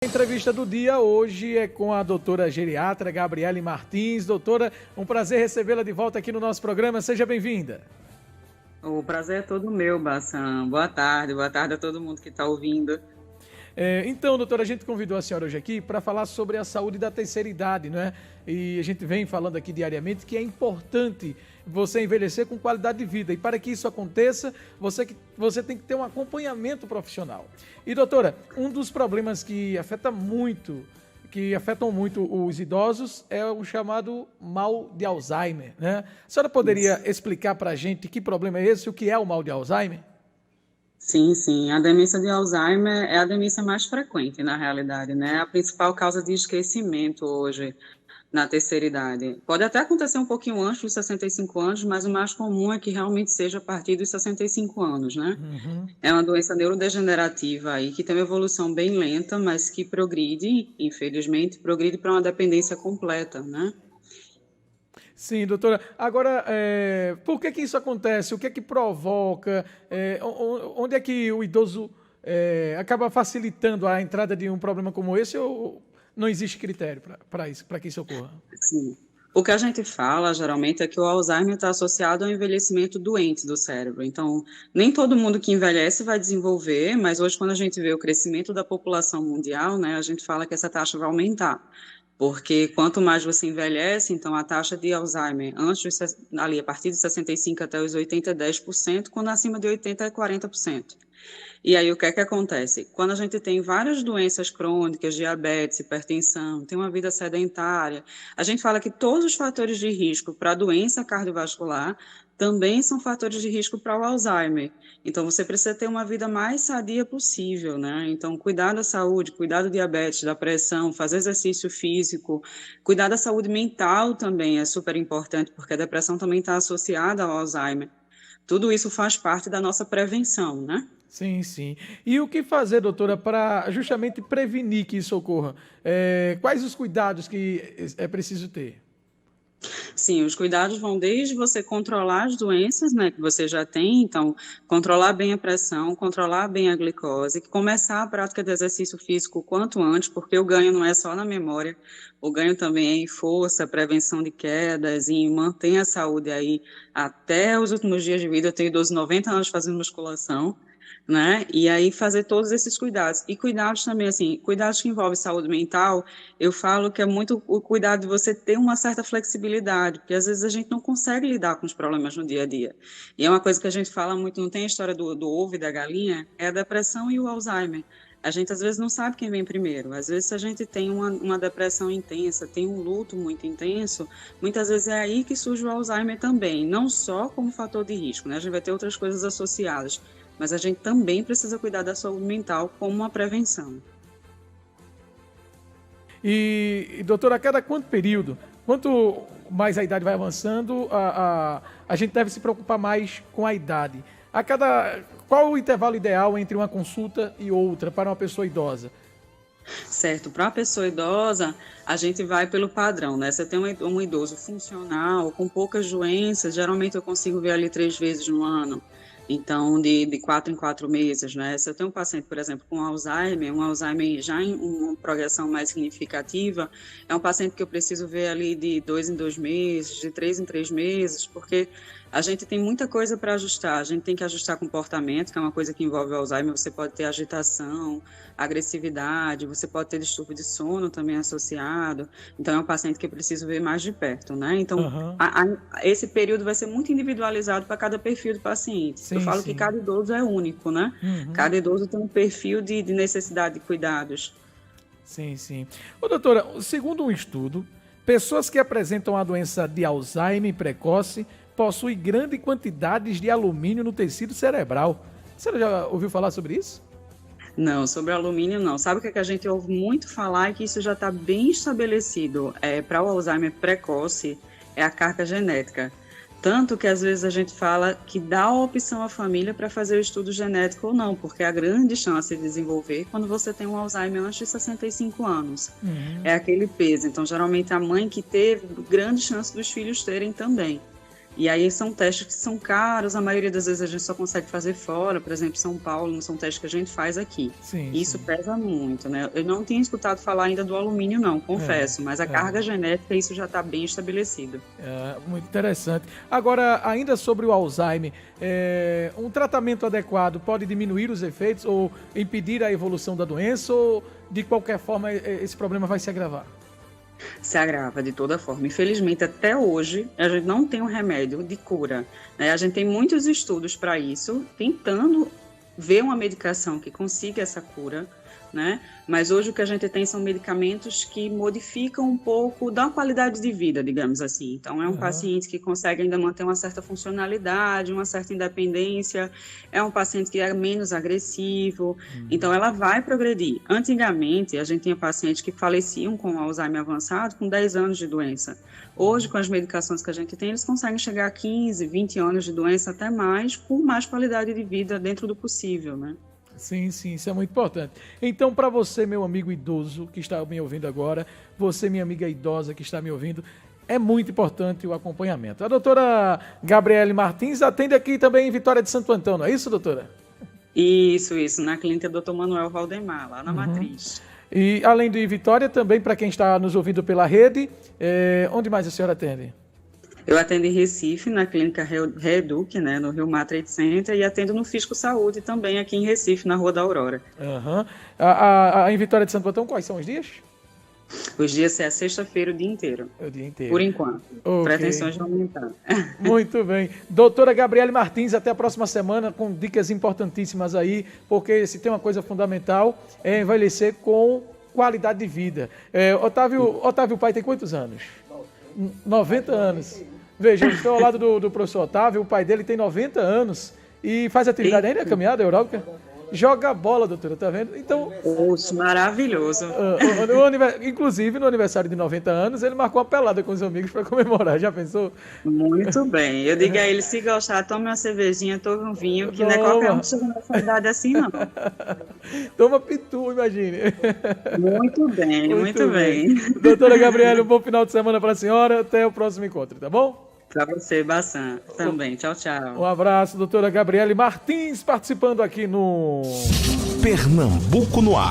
A entrevista do dia hoje é com a doutora geriatra Gabriele Martins. Doutora, um prazer recebê-la de volta aqui no nosso programa. Seja bem-vinda. O prazer é todo meu, Bassam. Boa tarde a todo mundo que está ouvindo. Então, doutora, a gente convidou a senhora hoje aqui para falar sobre a saúde da terceira idade, não é? E a gente vem falando aqui diariamente que é importante você envelhecer com qualidade de vida. E para que isso aconteça, você tem que ter um acompanhamento profissional. E, doutora, um dos problemas que afetam muito os idosos é o chamado mal de Alzheimer, né? A senhora poderia explicar para a gente que problema é esse, o que é o mal de Alzheimer? Sim. A demência de Alzheimer é a demência mais frequente, na realidade, né? A principal causa de esquecimento hoje na terceira idade. Pode até acontecer um pouquinho antes dos 65 anos, mas o mais comum é que realmente seja a partir dos 65 anos, né? É uma doença neurodegenerativa aí que tem uma evolução bem lenta, mas que progride, infelizmente, progride para uma dependência completa, né? Sim, doutora. Agora, por que isso acontece? O que é que provoca? Onde é que o idoso acaba facilitando a entrada de um problema como esse ou não existe critério para que isso ocorra? Sim. O que a gente fala, geralmente, é que o Alzheimer está associado ao envelhecimento doente do cérebro. Então, nem todo mundo que envelhece vai desenvolver, mas hoje, quando a gente vê o crescimento da população mundial, né, a gente fala que essa taxa vai aumentar. Porque quanto mais você envelhece, então a taxa de Alzheimer, ali, a partir de 65 até os 80 é 10%, quando acima de 80 é 40%. E aí, o que é que acontece? Quando a gente tem várias doenças crônicas, diabetes, hipertensão, tem uma vida sedentária, a gente fala que todos os fatores de risco para a doença cardiovascular também são fatores de risco para o Alzheimer. Então, você precisa ter uma vida mais sadia possível, né? Então, cuidar da saúde, cuidar do diabetes, da pressão, fazer exercício físico, cuidar da saúde mental também é super importante, porque a depressão também está associada ao Alzheimer. Tudo isso faz parte da nossa prevenção, né? Sim, sim. E o que fazer, doutora, para justamente prevenir que isso ocorra? Quais os cuidados que é preciso ter? Sim, os cuidados vão desde você controlar as doenças, né, que você já tem, então, controlar bem a pressão, controlar bem a glicose, começar a prática de exercício físico o quanto antes, porque o ganho não é só na memória, o ganho também é em força, prevenção de quedas, em manter a saúde aí até os últimos dias de vida. Eu tenho idoso 90 anos fazendo musculação, né? E aí fazer todos esses cuidados. E cuidados também, assim, cuidados que envolvem saúde mental, eu falo que é muito o cuidado de você ter uma certa flexibilidade, porque às vezes a gente não consegue lidar com os problemas no dia a dia. E é uma coisa que a gente fala muito, não tem a história do ovo e da galinha, é a depressão e o Alzheimer. A gente às vezes não sabe quem vem primeiro. Às vezes, se a gente tem uma depressão intensa, tem um luto muito intenso, muitas vezes é aí que surge o Alzheimer também, não só como fator de risco, né? A gente vai ter outras coisas associadas, mas a gente também precisa cuidar da saúde mental como uma prevenção. E doutora, a cada quanto período, quanto mais a idade vai avançando, a gente deve se preocupar mais com a idade. Qual o intervalo ideal entre uma consulta e outra para uma pessoa idosa? Certo, para a pessoa idosa, a gente vai pelo padrão, né? Você tem um idoso funcional, com poucas doenças, geralmente eu consigo ver ali 3 vezes no ano. Então, de 4 em 4 meses, né? Se eu tenho um paciente, por exemplo, com Alzheimer, um Alzheimer já em uma progressão mais significativa, é um paciente que eu preciso ver ali de 2 em 2 meses, de 3 em 3 meses, porque a gente tem muita coisa para ajustar. A gente tem que ajustar comportamento, que é uma coisa que envolve o Alzheimer. Você pode ter agitação, agressividade, você pode ter distúrbio de sono também associado. Então, é um paciente que eu preciso ver mais de perto, né? Então, Aham. esse período vai ser muito individualizado para cada perfil do paciente. Eu Sim, falo que sim. cada idoso é único, né? Uhum. Cada idoso tem um perfil de necessidade de cuidados. Sim, sim. Ô, doutora, segundo um estudo, pessoas que apresentam a doença de Alzheimer precoce possuem grandes quantidades de alumínio no tecido cerebral. Você já ouviu falar sobre isso? Não, sobre alumínio não. Sabe o que a gente ouve muito falar e que isso já está bem estabelecido? Para o Alzheimer precoce, é a carga genética. Tanto que às vezes a gente fala que dá a opção à família para fazer o estudo genético ou não, porque há grande chance de desenvolver quando você tem um Alzheimer antes de 65 anos. Uhum. É aquele peso. Então, geralmente a mãe que teve, grande chance dos filhos terem também. E aí são testes que são caros, a maioria das vezes a gente só consegue fazer fora, por exemplo, São Paulo, não são testes que a gente faz aqui. Sim, Isso sim. pesa muito, né? Eu não tinha escutado falar ainda do alumínio, não, confesso, mas a carga genética, isso já está bem estabelecido. Muito interessante. Agora, ainda sobre o Alzheimer, um tratamento adequado pode diminuir os efeitos ou impedir a evolução da doença ou, de qualquer forma, esse problema vai se agravar? Se agrava de toda forma. Infelizmente, até hoje, a gente não tem um remédio de cura, né? A gente tem muitos estudos para isso, tentando ver uma medicação que consiga essa cura, né? Mas hoje o que a gente tem são medicamentos que modificam um pouco da qualidade de vida, digamos assim. Então, é um paciente que consegue ainda manter uma certa funcionalidade, uma certa independência, é um paciente que é menos agressivo, então ela vai progredir. Antigamente, a gente tinha pacientes que faleciam com Alzheimer avançado com 10 anos de doença. Hoje, com as medicações que a gente tem, eles conseguem chegar a 15, 20 anos de doença, até mais, com mais qualidade de vida dentro do possível, né? Sim, sim, isso é muito importante. Então, para você, meu amigo idoso que está me ouvindo agora, você, minha amiga idosa que está me ouvindo, é muito importante o acompanhamento. A doutora Gabriele Martins atende aqui também em Vitória de Santo Antão, não é isso, doutora? Isso, na clínica Dr. Manuel Valdemar, lá na Matriz. E além de Vitória, também para quem está nos ouvindo pela rede, onde mais a senhora atende? Eu atendo em Recife, na clínica Reeduc, né, no Rio Mar Trade Center, e atendo no Fisco Saúde também aqui em Recife, na Rua da Aurora. Em Vitória de Santo Antão, quais são os dias? Os dias é a sexta-feira o dia inteiro. O dia inteiro. Por enquanto. Okay. Pretensões de aumentar. Muito bem. Doutora Gabriele Martins, até a próxima semana com dicas importantíssimas aí, porque se tem uma coisa fundamental é envelhecer com qualidade de vida. Otávio Pai tem quantos anos? 90 anos. Veja, eu estou ao lado do professor Otávio, o pai dele tem 90 anos e faz atividade ainda, caminhada aeróbica. Joga bola, doutora, tá vendo? Então, Poxa, maravilhoso. Inclusive, no aniversário de 90 anos, ele marcou uma pelada com os amigos para comemorar. Já pensou? Muito bem. Eu digo a ele, se gostar, tome uma cervejinha, tome um vinho, que não é qualquer um que chega nessa idade assim, não. Toma pitu, imagine. Muito bem, muito bem. Doutora Gabriele, um bom final de semana para a senhora. Até o próximo encontro, tá bom? Para você, Bassan, também. Tchau, tchau. Um abraço, doutora Gabriele Martins, participando aqui no Pernambuco no Ar.